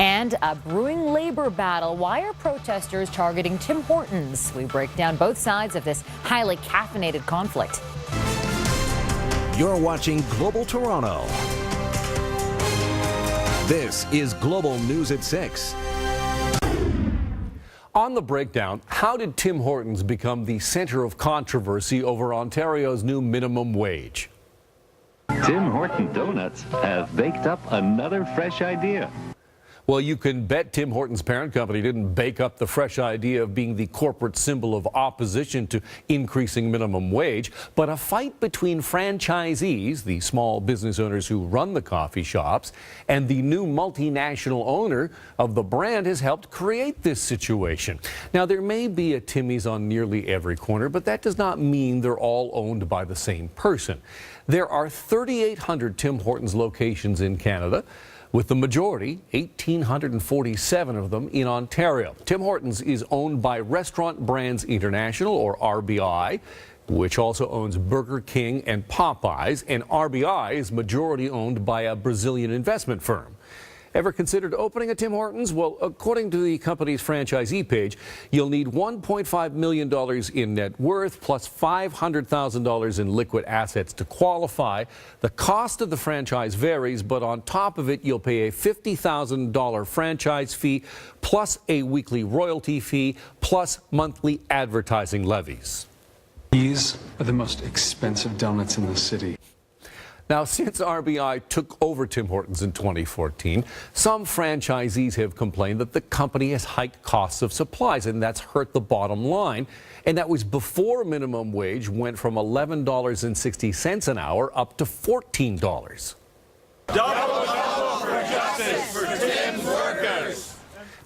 And a brewing labor battle. Why are protesters targeting Tim Hortons? We break down both sides of this highly caffeinated conflict. You're watching Global Toronto. This is Global News at 6. On the breakdown, how did Tim Hortons become the center of controversy over Ontario's new minimum wage? Tim Horton Donuts have baked up another fresh idea. Well, you can bet Tim Hortons' parent company didn't bake up the fresh idea of being the corporate symbol of opposition to increasing minimum wage, but a fight between franchisees, the small business owners who run the coffee shops, and the new multinational owner of the brand has helped create this situation. Now, there may be a Timmy's on nearly every corner, but that does not mean they're all owned by the same person. There are 3,800 Tim Hortons locations in Canada, with the majority, 1,847 of them, in Ontario. Tim Hortons is owned by Restaurant Brands International, or RBI, which also owns Burger King and Popeyes, and RBI is majority owned by a Brazilian investment firm. Ever considered opening a Tim Hortons? Well, according to the company's franchisee page, you'll need $1.5 million in net worth plus $500,000 in liquid assets to qualify. The cost of the franchise varies, but on top of it, you'll pay a $50,000 franchise fee plus a weekly royalty fee plus monthly advertising levies. These are the most expensive donuts in the city. Now, since RBI took over Tim Hortons in 2014, some franchisees have complained that the company has hiked costs of supplies, and that's hurt the bottom line. And that was before minimum wage went from $11.60 an hour up to $14. Double for justice for Tim's workers.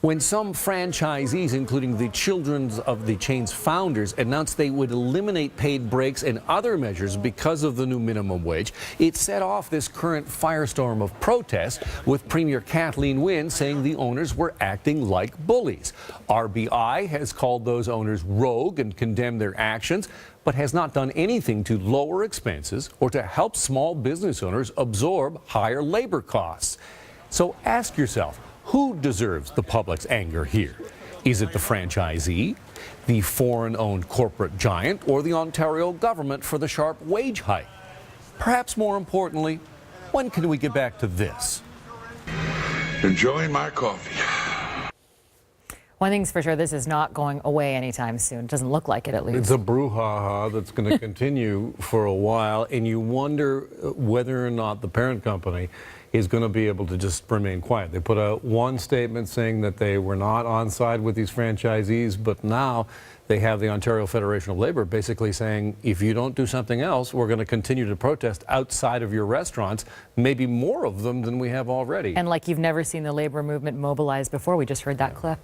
When some franchisees, including the children of the chain's founders, announced they would eliminate paid breaks and other measures because of the new minimum wage, it set off this current firestorm of protest, with Premier Kathleen Wynne saying the owners were acting like bullies. RBI has called those owners rogue and condemned their actions, but has not done anything to lower expenses or to help small business owners absorb higher labor costs. So ask yourself, who deserves the public's anger here? Is it the franchisee, the foreign-owned corporate giant, or the Ontario government for the sharp wage hike? Perhaps more importantly, when can we get back to this? Enjoying my coffee. One thing's for sure, this is not going away anytime soon. It doesn't look like it, at least. It's a brouhaha that's going to continue for a while, and you wonder whether or not the parent company is going to be able to just remain quiet. They put out one statement saying that they were not on side with these franchisees, but now they have the Ontario Federation of Labor basically saying, if you don't do something else, we're going to continue to protest outside of your restaurants, maybe more of them than we have already. And like you've never seen the labor movement mobilize before. We just heard that clip.